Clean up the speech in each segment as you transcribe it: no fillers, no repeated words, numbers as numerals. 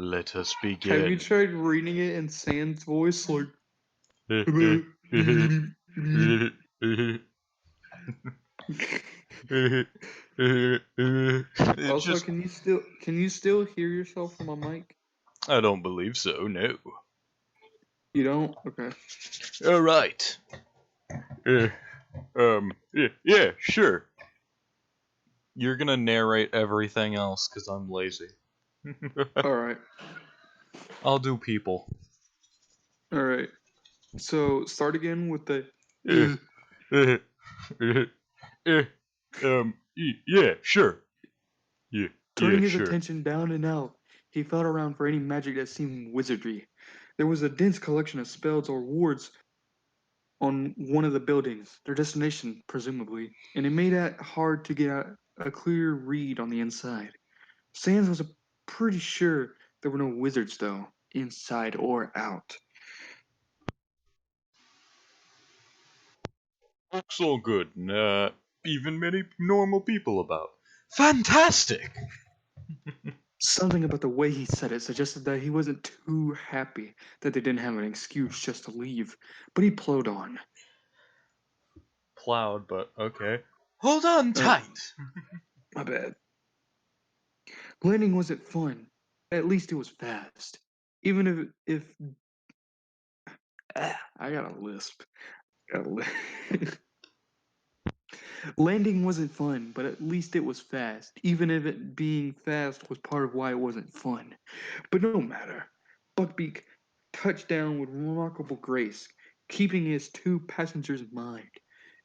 Let us Have you begin. tried reading it in Sans voice? Like, It also, just. can you still hear yourself from a mic? I don't believe so, no. You don't? Okay. Alright. Yeah, sure. You're gonna narrate everything else because I'm lazy. All right. I'll do people. All right. So start again with the. Eh, eh, eh, yeah, sure. Yeah, Turning his sure. attention down and out, he felt around for any magic that seemed wizardry. There was a dense collection of spells or wards on one of the buildings, their destination, presumably, and it made it hard to get a clear read on the inside. Sans was pretty sure there were no wizards, though, inside or out. Looks all good, and even many normal people about. Fantastic! Something about the way he said it suggested that he wasn't too happy that they didn't have an excuse just to leave, but he plowed on. Plowed, but okay. Hold on Oh, tight! my bad. Landing wasn't fun. At least it was fast. Even if I got a lisp. Got a lisp. Landing wasn't fun, but at least it was fast, even if it being fast was part of why it wasn't fun. But no matter. Buckbeak touched down with remarkable grace, keeping his two passengers in mind.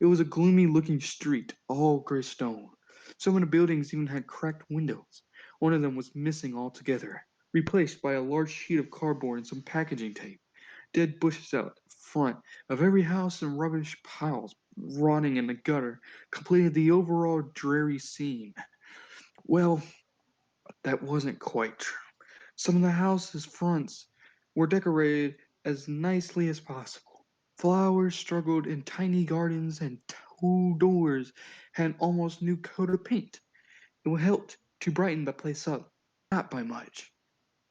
It was a gloomy looking street, all gray stone. Some of the buildings even had cracked windows. One of them was missing altogether, replaced by a large sheet of cardboard and some packaging tape. Dead bushes out front of every house and rubbish piles rotting in the gutter completed the overall dreary scene. Well, that wasn't quite true. Some of the houses' fronts were decorated as nicely as possible. Flowers struggled in tiny gardens, and two doors had an almost new coat of paint. It helped to brighten the place up, not by much.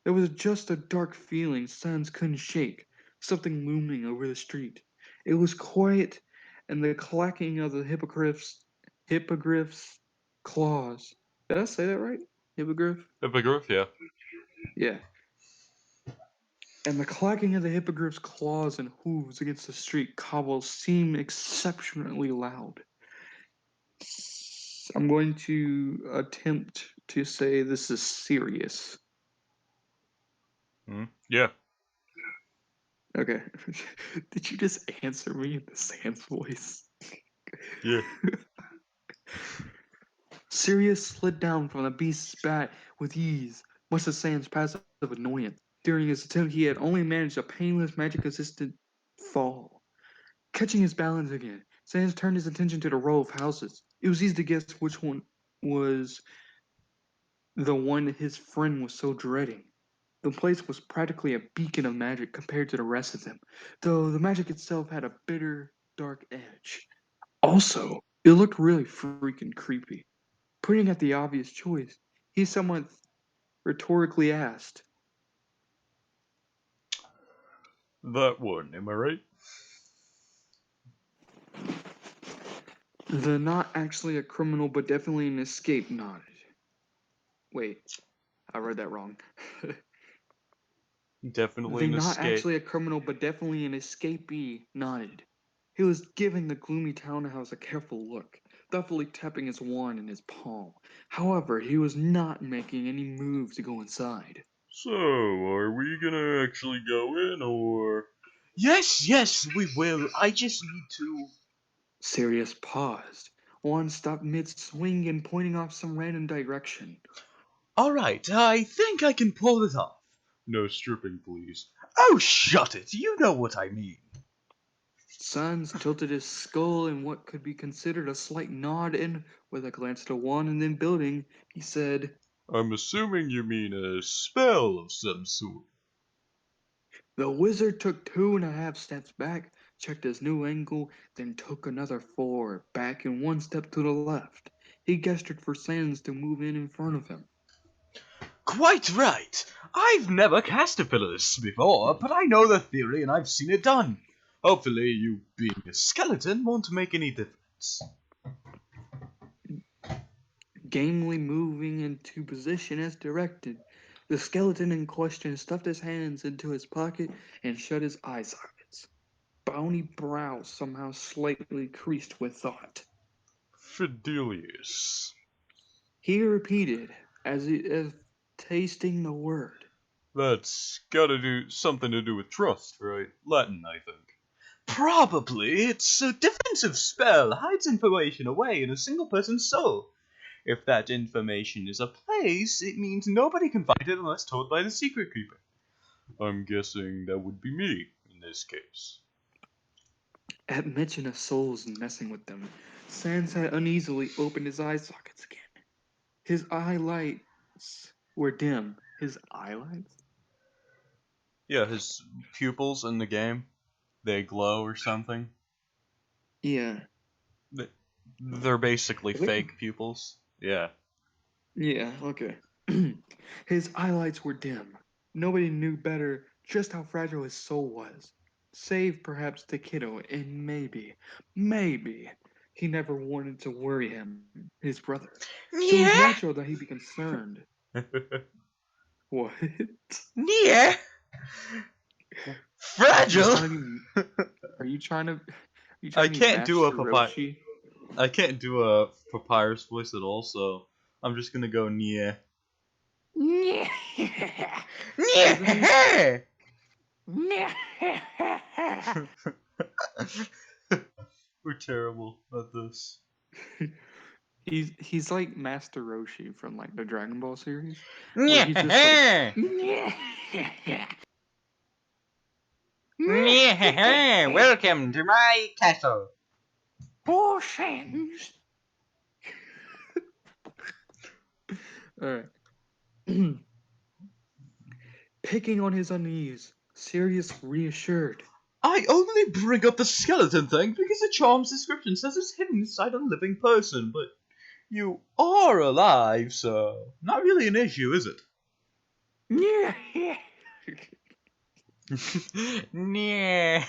There was just a dark feeling Sans couldn't shake, something looming over the street. It was quiet, and the clacking of the hippogriff's claws. Did I say that right? Hippogriff? Epigraph, yeah. Yeah. And the clacking of the hippogriff's claws and hooves against the street cobbles seemed exceptionally loud. I'm going to attempt to say this is serious. Yeah. Okay. Did you just answer me in the Sans voice? Yeah. Sirius slid down from the beast's back with ease, much to Sam's passive annoyance. During his attempt, he had only managed a painless magic-assisted fall. Catching his balance again, Sans turned his attention to the row of houses. It was easy to guess which one was the one his friend was so dreading. The place was practically a beacon of magic compared to the rest of them, though the magic itself had a bitter, dark edge. Also, it looked really freaking creepy. Putting at the obvious choice, he somewhat rhetorically asked, That one, am I right? the not actually a criminal but definitely an escape nodded. Wait, I read that wrong. Definitely The an not escape. actually a criminal but definitely an escapee nodded. He was giving the gloomy townhouse a careful look, thoughtfully tapping his wand in his palm. However, he was not making any moves to go inside. So, are we gonna actually go in, or. Yes, we will. I just need to. Sirius paused. Wand stopped mid-swing and pointing off some random direction. Alright, I think I can pull it off. No stripping, please. Oh, shut it! You know what I mean. Sans tilted his skull in what could be considered a slight nod, and, with a glance at the wand and then building, he said, I'm assuming you mean a spell of some sort. The wizard took 2.5 steps back, checked his new angle, then took another 4 back and 1 step to the left. He gestured for Sans to move in front of him. Quite right. I've never cast a Phyllis before, but I know the theory and I've seen it done. Hopefully you being a skeleton won't make any difference. Gamely moving into position as directed, the skeleton in question stuffed his hands into his pocket and shut his eye sockets. Bony brows somehow slightly creased with thought. Fidelius. He repeated, as if tasting the word. That's gotta do something to do with trust, right? Latin, I think. Probably. It's a defensive spell, hides information away in a single person's soul. If that information is a place, it means nobody can find it unless told by the secret keeper. I'm guessing that would be me in this case. At mention of souls messing with them, Sans had uneasily opened his eye sockets again. His eyelights were dim. His eyelights? Yeah, his pupils in the game, they glow or something. Yeah. They're basically I think- fake pupils. Yeah. Yeah, okay. His eyelights were dim. Nobody knew better just how fragile his soul was. Save perhaps the kiddo, and maybe, he never wanted to worry him, his brother. So it was natural that he'd be concerned. What? Yeah. Fragile. Are you trying to I be can't do a Master papyrus. Roshi? I can't do a papyrus voice at all, so I'm just gonna go yeah. Yeah. We're terrible at this. He's like Master Roshi from like the Dragon Ball series, where he's just like, Welcome to my castle. "Oh, Sans." All right. Picking on his unease, Sirius reassured. I only bring up the skeleton thing because the charm's description says it's hidden inside a living person, but you are alive, so not really an issue, is it? Yeah.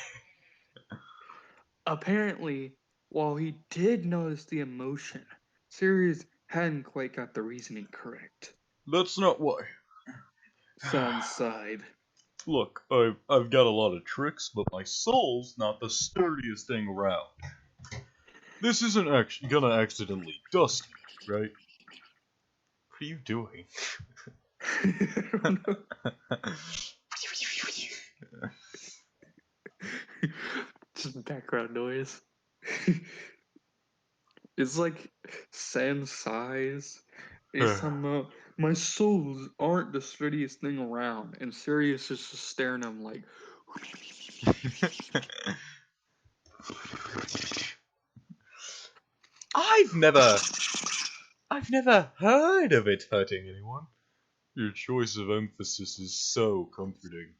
Apparently, while he did notice the emotion, Sirius hadn't quite got the reasoning correct. That's not why. Sans sighed. Look, I've got a lot of tricks, but my soul's not the sturdiest thing around. This isn't actually gonna accidentally dust me, right? What are you doing? I don't know. Just background noise. It's like Sans sighs. He's talking about my souls aren't the sturdiest thing around, and Sirius is just staring at him like. I've never heard of it hurting anyone. Your choice of emphasis is so comforting.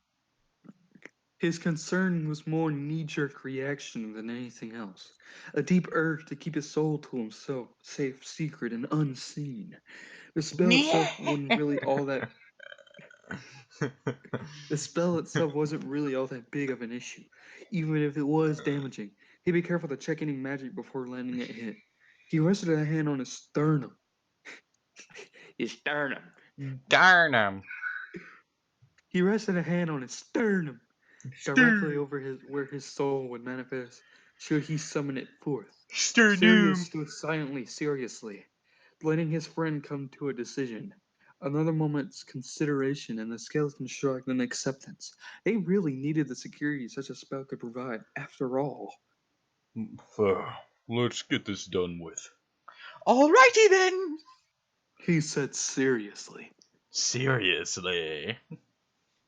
His concern was more knee-jerk reaction than anything else. A deep urge to keep his soul to himself, safe, secret, and unseen. The spell itself wasn't really all that. The spell itself wasn't really all that big of an issue, even if it was damaging. He'd be careful to check any magic before letting it hit. He rested a hand on his sternum. His sternum. Darn him. He rested a hand on his sternum, directly over where his soul would manifest, should he summon it forth. Sirius stood silently, seriously, letting his friend come to a decision. Another moment's consideration, and the skeleton shrugged in acceptance. They really needed the security such a spell could provide, after all. Let's get this done with. Alrighty then! He said seriously. Seriously.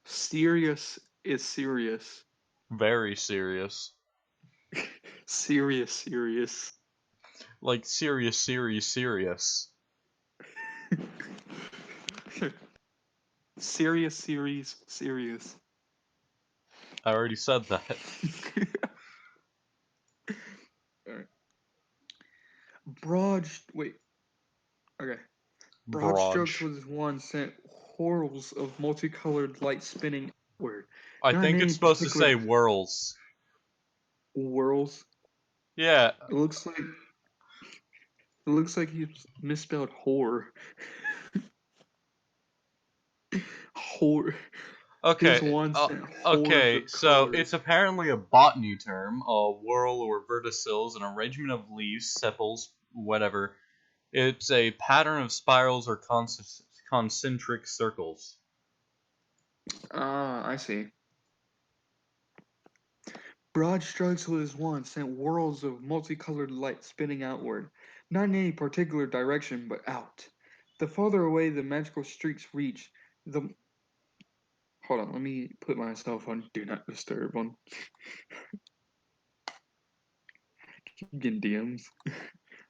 Serious is serious. Very serious. Serious. Like serious. Serious. I already said that. Alright. Broad strokes with his wand sent whorls of multicolored light spinning outward. I Not in think any it's supposed to particular say whirls. whirls. Yeah. It looks like you misspelled whore. Whore. His Okay. wand sent hordes Okay. of So colors. it's apparently a botany term. A whorl or verticille is an arrangement of leaves, sepals, whatever. It's a pattern of spirals or concentric circles. Ah, I see. Broad strokes with his wand sent whirls of multicolored light spinning outward, not in any particular direction, but out. The farther away the magical streaks reached, the hold on, let me put myself on Do Not Disturb on getting DMs.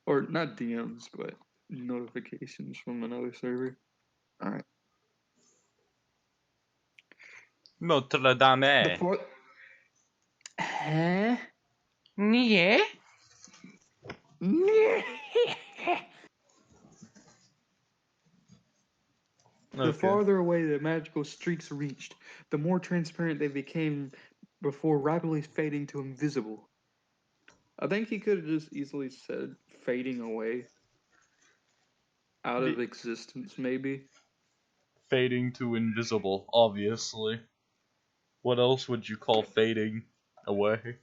Or not DMs, but notifications from another server. Alright. Notre Dame. The far Huh? Yeah. The Okay. farther away the magical streaks reached, the more transparent they became before rapidly fading to invisible. I think he could have just easily said fading away, out of existence, maybe. Fading to invisible, obviously. What else would you call fading away?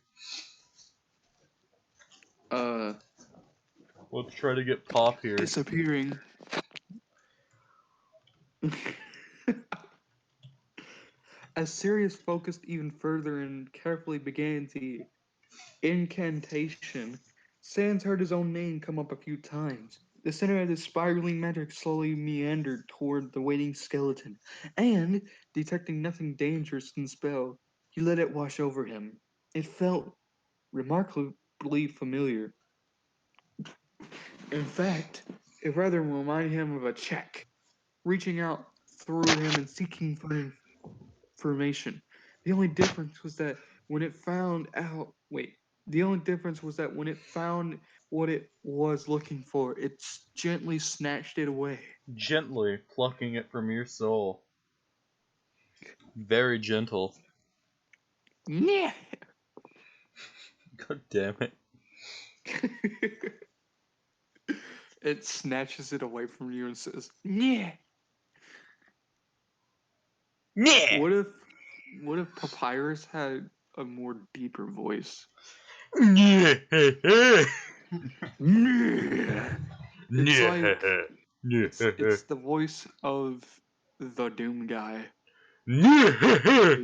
Let's try to get Pop here. Disappearing. As Sirius focused even further and carefully began the incantation, Sans heard his own name come up a few times. The center of the spiraling magic slowly meandered toward the waiting skeleton, and, detecting nothing dangerous in the spell, he let it wash over him. It felt remarkably familiar. In fact, it rather reminded him of a check, reaching out through him and seeking for information. The only difference was that when it found out, the only difference was that when it found what it was looking for, it gently snatched it away. Gently plucking it from your soul. Very gentle. Yeah. God damn it. It snatches it away from you and says, "Yeah." Yeah. What if Papyrus had a more deeper voice? Yeah. Yeah. It's like Yeah. it's the voice of the Doom guy. Yeah.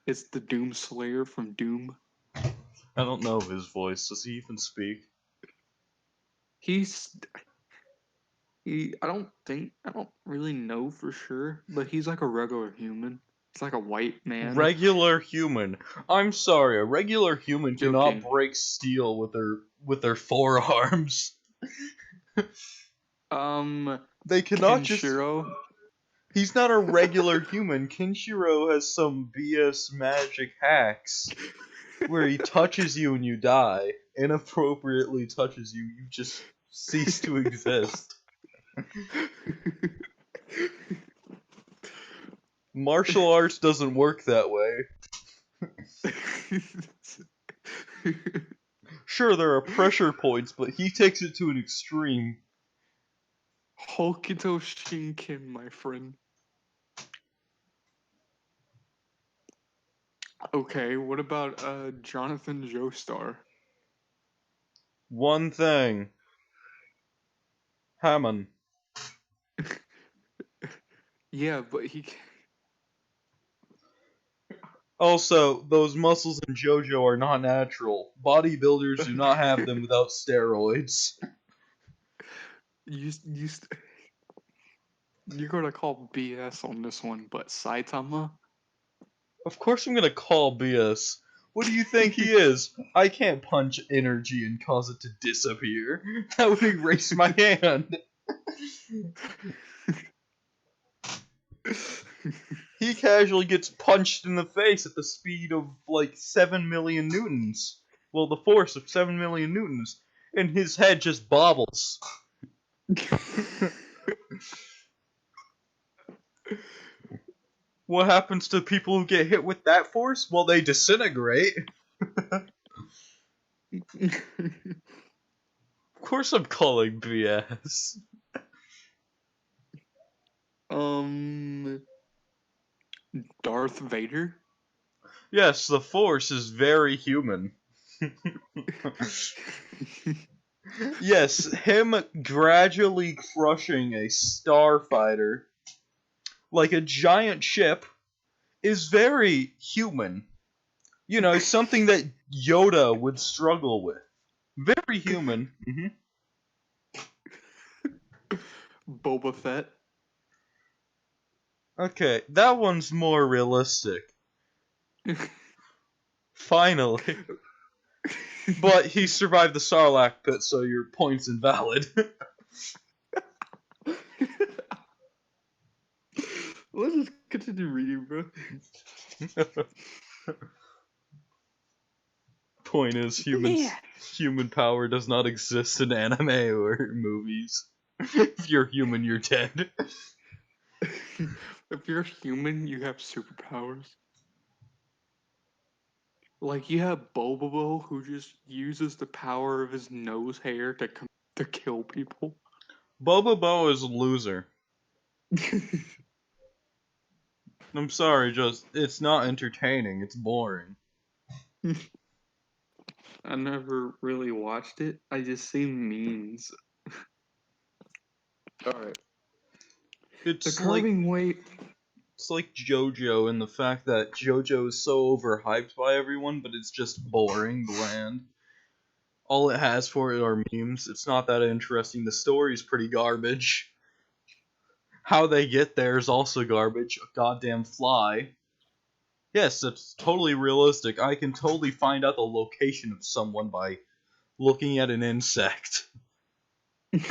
It's the Doom Slayer from Doom. I don't know his voice. Does he even speak? I don't really know for sure, but he's like a regular human. It's like a white man. Regular human. I'm sorry, a regular human cannot Joking. break steel with their forearms. They cannot Kenshiro. He's not a regular human. Kenshiro has some BS magic hacks where he touches you and you die. Inappropriately touches you, you just cease to exist. Martial arts doesn't work that way. Sure, there are pressure points, but he takes it to an extreme. Hokuto Shinken, my friend. Okay, what about Jonathan Joestar? One thing. Hammond. Yeah, but he. Also, those muscles in JoJo are not natural. Bodybuilders do not have them without steroids. You're gonna call BS on this one, but Saitama? Of course I'm gonna call BS. What do you think he is? I can't punch energy and cause it to disappear. That would erase my hand. He casually gets punched in the face at the speed of like 7 million newtons. Well, the force of 7 million newtons. And his head just bobbles. What happens to people who get hit with that force? Well, they disintegrate. Of course I'm calling BS. Darth Vader? Yes, the force is very human. Yes, him gradually crushing a starfighter like a giant ship is very human. You know, something that Yoda would struggle with. Very human. Boba Fett? Okay, that one's more realistic. Finally. But he survived the Sarlacc pit, so your point's invalid. Let's just continue reading, bro. Point is, human power does not exist in anime or movies. If you're human, you're dead. If you're human, you have superpowers. Like, you have Bobobo, who just uses the power of his nose hair to kill people. Bobobo is a loser. I'm sorry, just, it's not entertaining, it's boring. I never really watched it. I just seen memes. Alright. The It's curving weight. It's like JoJo in the fact that JoJo is so overhyped by everyone, but it's just boring, bland. All it has for it are memes. It's not that interesting. The story's pretty garbage. How they get there is also garbage. A goddamn fly. Yes, it's totally realistic. I can totally find out the location of someone by looking at an insect. Yeah,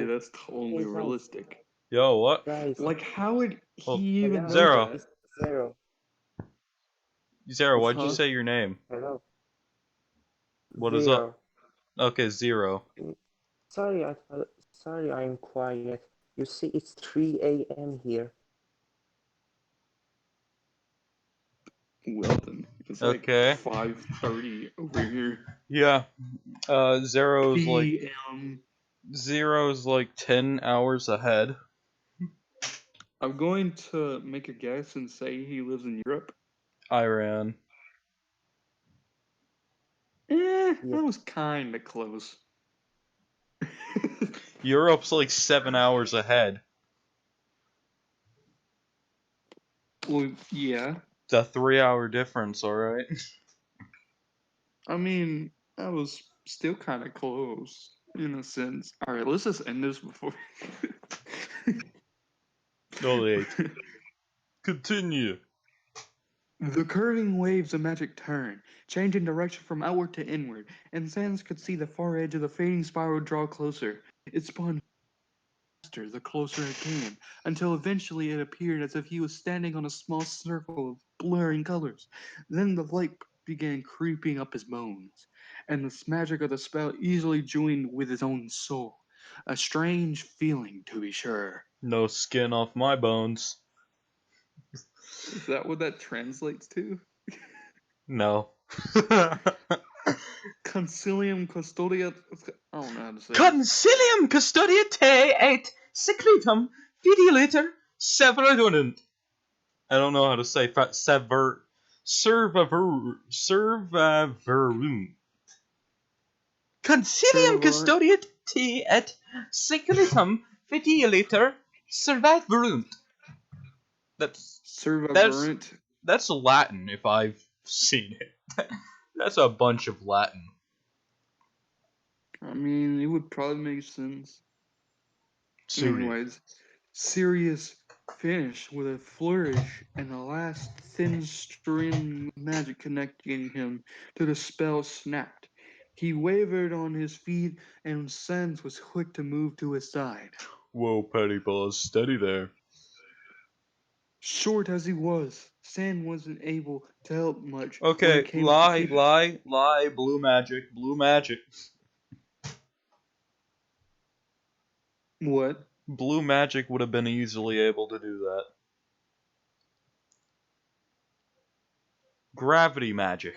that's totally realistic. Yo, what? Guys, Like, how would Oh, he even know Zero. that? it's Zero. Zero, why'd you Huh? say your name? Hello. What is up? Okay, Zero. Sorry, sorry, I'm quiet. You see, it's 3 a.m. here. Well then, it's like Okay. 5:30 over here. Yeah. Zero's like PM. Zero's like 10 hours ahead. I'm going to make a guess and say he lives in Europe. Iran. Yeah. That was kind of close. Europe's like 7 hours ahead. Well, yeah. It's a 3-hour difference, alright? I mean, that was still kind of close in a sense. All right, let's just end this before. No, wait. Continue. The curving waves of magic turn, changing direction from outward to inward, and Sans could see the far edge of the fading spiral draw closer. It spun faster the closer it came, until eventually it appeared as if he was standing on a small circle of blurring colors. Then the light began creeping up his bones, and the magic of the spell easily joined with his own soul. A strange feeling, to be sure. No skin off my bones. Is that what that translates to? No. Concilium custodia. I don't know how to say it. Concilium custodiate et secretum fideliter severunt. I don't know how to say servaverunt. Concilium custodiat te et secretum fideliter servaverunt. Servaverant. That's Latin if I've seen it. That's a bunch of Latin. I mean, it would probably make sense. Serious. Anyways, Sirius finished with a flourish and the last thin string of magic connecting him to the spell snapped. He wavered on his feet, and Sans was quick to move to his side. Whoa, Petty Boss, steady there. Short as he was, Sans wasn't able to help much. when Okay, it came to lie, blue magic. What? Blue magic would have been easily able to do that. Gravity magic.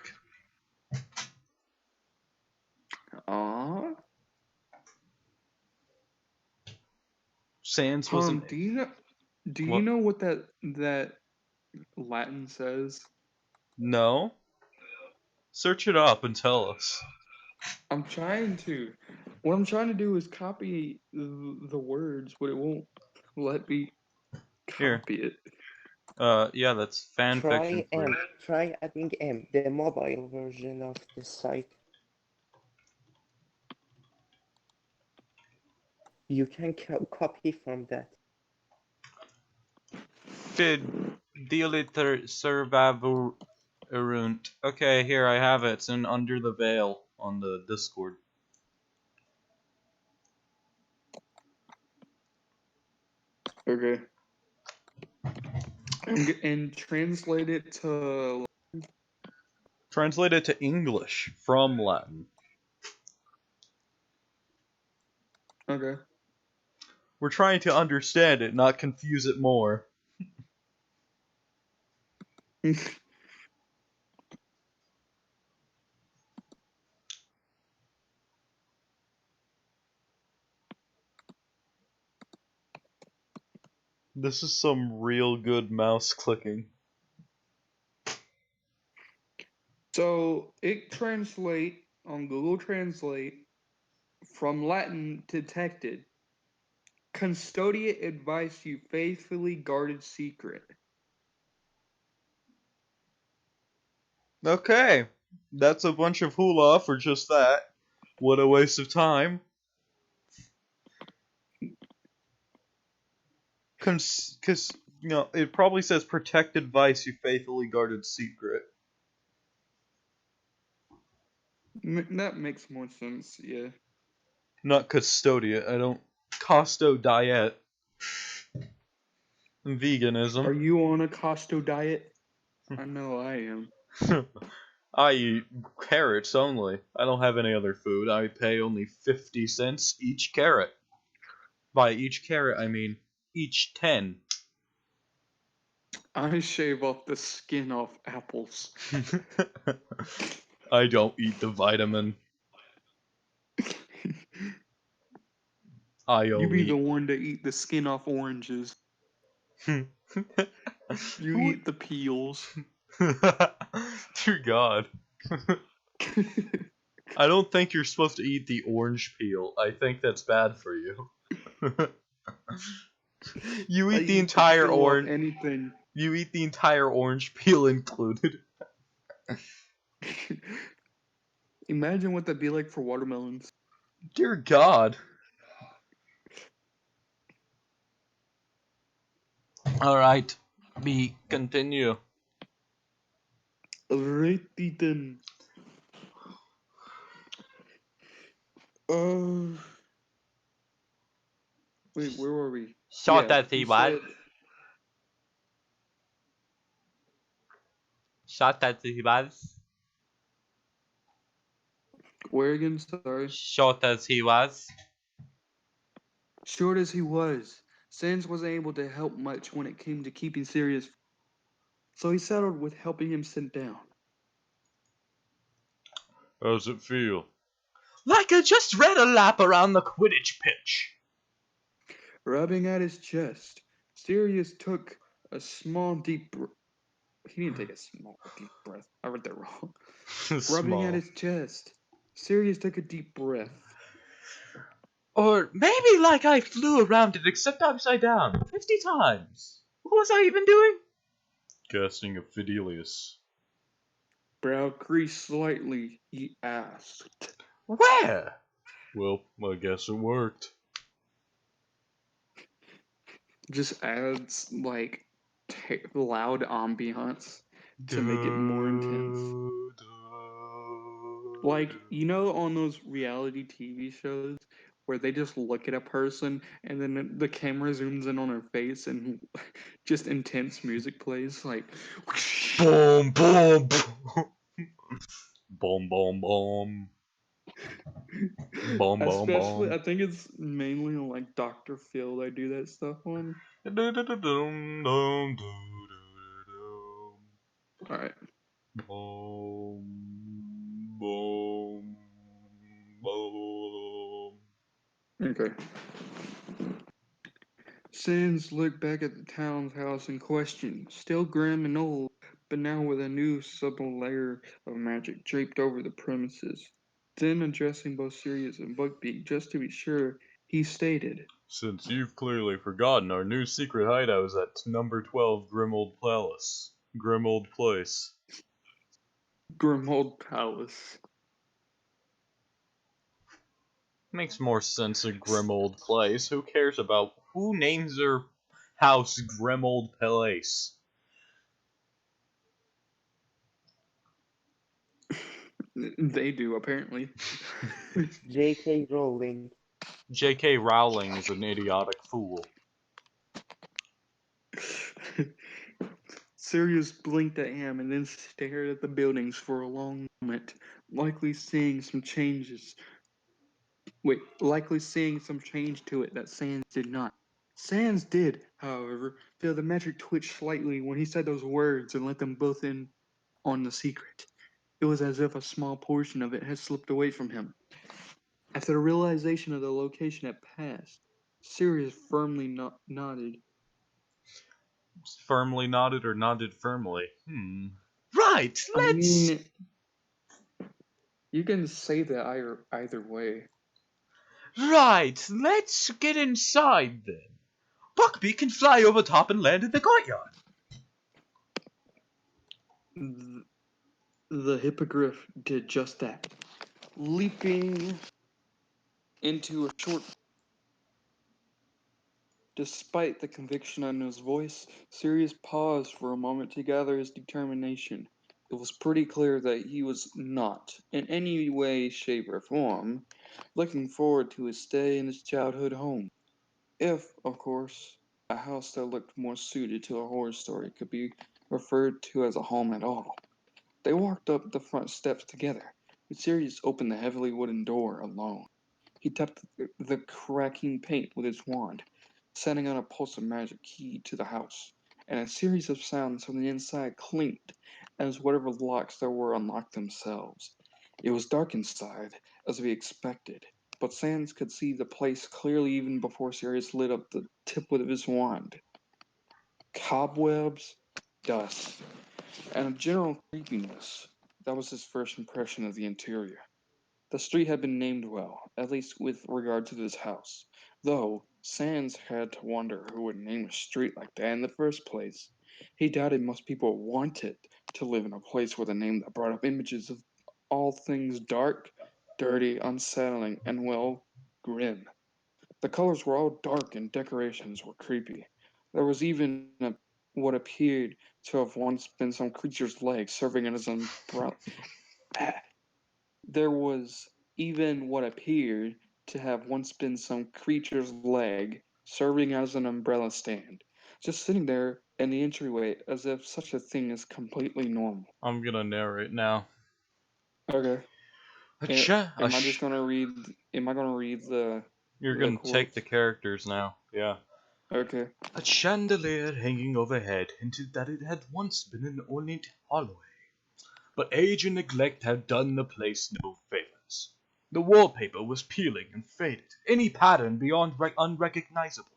Aw. Sans wasn't. Do you know? Do you What? know what that Latin says? No. Search it up and tell us. I'm trying to. What I'm trying to do is copy the words, but it won't let me Here. copy it. Yeah, that's fan fiction. Try adding the mobile version of the site. You can copy from that. Deliter Survivor Erunt. Okay, here I have it. It's in Under the Veil on the Discord. Okay. And translate it to. Translate it to English from Latin. Okay. We're trying to understand it, not confuse it more. This is some real good mouse clicking. So it translate on Google Translate from Latin detected. Custodiate advice you faithfully guarded secret. Okay, that's a bunch of hula for just that. What a waste of time. Cause, you know, it probably says protect advice you faithfully guarded secret. That makes more sense, yeah. Not custodiate. I don't. Costo diet. Veganism. Are you on a Costo diet? I know I am. I eat carrots only. I don't have any other food. I pay only 50 cents each carrot. By each carrot, I mean each 10. I shave off the skin off apples. I don't eat the vitamin. I You be only. the one to eat the skin off oranges. You eat the peels. Dear God. I don't think you're supposed to eat the orange peel. I think that's bad for you. You eat the entire orange. Anything. You eat the entire orange peel included. Imagine what that'd be like for watermelons. Dear God. Alright. B. Continue. Alrighty then. Wait, where were we? Shot as he was. Shot as he was. Where again? Sorry. Short as he was. Short as he was, Sans wasn't able to help much when it came to keeping Sirius, so he settled with helping him sit down. How's it feel? Like I just ran a lap around the Quidditch pitch. Rubbing at his chest, Sirius took a small deep breath. He didn't take a small deep breath. I read that wrong. Rubbing at his chest, Sirius took a deep breath. Or maybe like I flew around it except upside down 50 times. What was I even doing? Casting a Fidelius. Brow creased slightly, he asked. Where? Well, I guess it worked. Just adds, like, loud ambiance to make it more intense. Like, you know, on those reality TV shows where they just look at a person and then the camera zooms in on her face and just intense music plays, like Boom, boom, boom. Boom, boom, boom. Boom, boom, Especially, boom. I think it's mainly on like Dr. Phil they do that stuff on. Alright. Boom, boom, boom. Okay. Sans looked back at the town's house in question, still grim and old, but now with a new subtle layer of magic draped over the premises. Then, addressing both Sirius and Buckbeak, just to be sure, he stated, Since you've clearly forgotten, our new secret hideout is at number 12 Grimold Palace. Grimold Place. Grimold Palace. Makes more sense a Grimold Place. Who cares about who names their house Grimold Place? They do, apparently. J.K. Rowling. J.K. Rowling is an idiotic fool. Sirius blinked at him and then stared at the buildings for a long moment, likely seeing some changes. Likely seeing some change to it that Sans did not. Sans did, however, feel the magic twitch slightly when he said those words and let them both in on the secret. It was as if a small portion of it had slipped away from him. After the realization of the location had passed, Sirius firmly nodded. Firmly nodded or nodded firmly? Right, I let's... mean, you can say that either way. Right, let's get inside then. Buckbeak can fly over top and land in the courtyard. The hippogriff did just that, leaping into a short. Despite the conviction in his voice, Sirius paused for a moment to gather his determination. It was pretty clear that he was not, in any way, shape, or form, looking forward to his stay in his childhood home. If, of course, a house that looked more suited to a horror story could be referred to as a home at all. They walked up the front steps together, and Sirius opened the heavily wooden door alone. He tapped the cracking paint with his wand, sending out a pulse of magic key to the house, and a series of sounds from the inside clinked as whatever locks there were unlocked themselves. It was dark inside, as we expected, but Sans could see the place clearly even before Sirius lit up the tip of his wand. Cobwebs, dust, and a general creepiness. That was his first impression of the interior. The street had been named well, at least with regard to this house, though Sans had to wonder who would name a street like that in the first place. He doubted most people wanted to live in a place with a name that brought up images of all things dark, dirty, unsettling, and, well, grim. The colors were all dark and decorations were creepy. There was even what appeared to have once been some creature's leg serving as an umbrella. There was even what appeared to have once been some creature's leg serving as an umbrella stand, just sitting there in the entryway as if such a thing is completely normal. I'm gonna narrate now. Okay. Acha, Am I just gonna read? Am I gonna read You're the gonna take the quotes? characters now. Yeah. Okay. A chandelier hanging overhead hinted that it had once been an ornate hallway, but age and neglect had done the place no favors. The wallpaper was peeling and faded, any pattern beyond unrecognizable.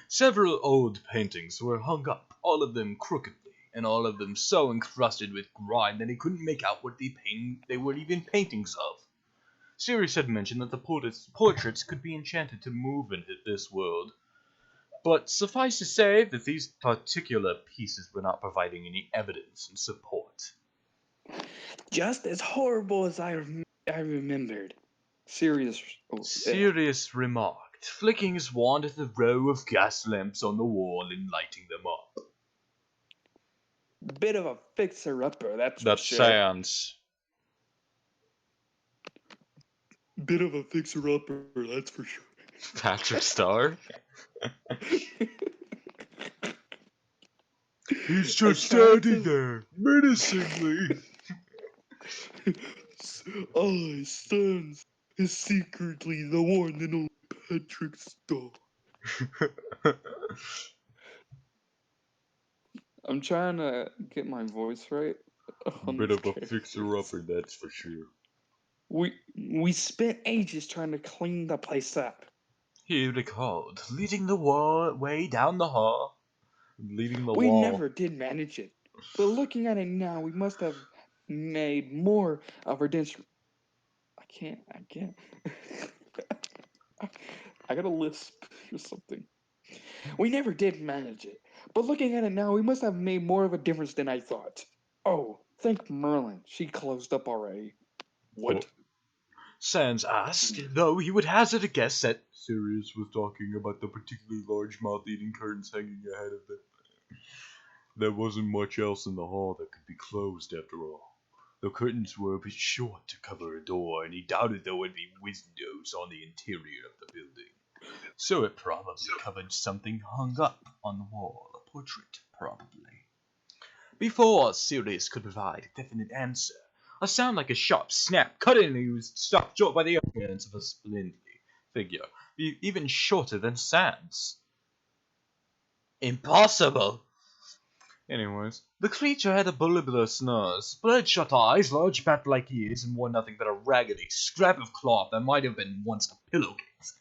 Several old paintings were hung up, all of them crookedly, and all of them so encrusted with grime that he couldn't make out what they were even paintings of. Sirius had mentioned that the portraits could be enchanted to move in this world, but suffice to say that these particular pieces were not providing any evidence in support. Just as horrible as I remembered. Sirius. Sirius remarked, flicking his wand at the row of gas lamps on the wall and lighting them up. Bit of a fixer-upper, that's for That's sure. Sans. Bit of a fixer-upper, that's for sure. Patrick Star? He's just standing there, menacingly. I, Sans, is secretly the one and only Patrick Star. I'm trying to get my voice right. Bit of a fixer-upper, that's for sure. We spent ages trying to clean the place up. He recalled, leading the way down the hall. Leading the We wall. never did manage it. But looking at it now, we must have made more of our dents. I can't. I gotta lisp or something. We never did manage it. But looking at it now, we must have made more of a difference than I thought. Oh, thank Merlin. She closed up already. What? Sans asked, though he would hazard a guess that Sirius was talking about the particularly large moth-eating curtains hanging ahead of them. There wasn't much else in the hall that could be closed after all. The curtains were a bit short to cover a door, and he doubted there would be windows on the interior of the building. So it probably covered something hung up on the wall, a portrait, probably. Before Sirius could provide a definite answer, a sound like a sharp snap cut in, and he was stopped short by the appearance of a splendid figure, even shorter than Sans. Impossible! Anyways, the creature had a bulbous nose, bloodshot eyes, large bat-like ears, and wore nothing but a raggedy scrap of cloth that might have been once a pillowcase.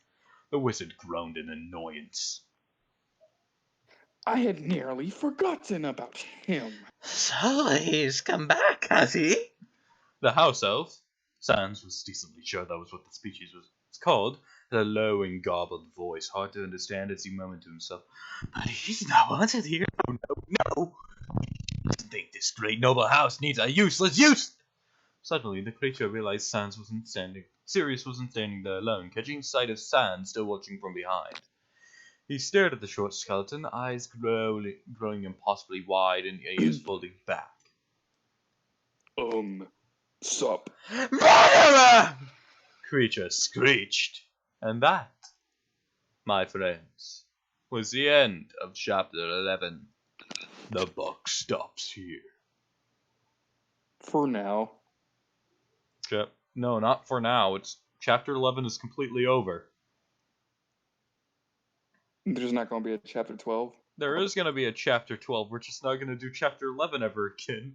The wizard groaned in annoyance. I had nearly forgotten about him. So he's come back, has he? The house elf, Sans was decently sure that was what the species was called, had a low and garbled voice, hard to understand as he murmured to himself. But he's not wanted here. Oh, no. I think this great noble house needs a useless use. Suddenly, the creature realized Sirius wasn't standing there alone, catching sight of Sans still watching from behind. He stared at the short skeleton, eyes growing impossibly wide and ears folding back. Sup? Murderer! Creature screeched. And that, my friends, was the end of chapter 11. The book stops here. For now. No, not for now. It's chapter 11 is completely over. There's not going to be a chapter 12? There is going to be a chapter 12. We're just not going to do chapter 11 ever again.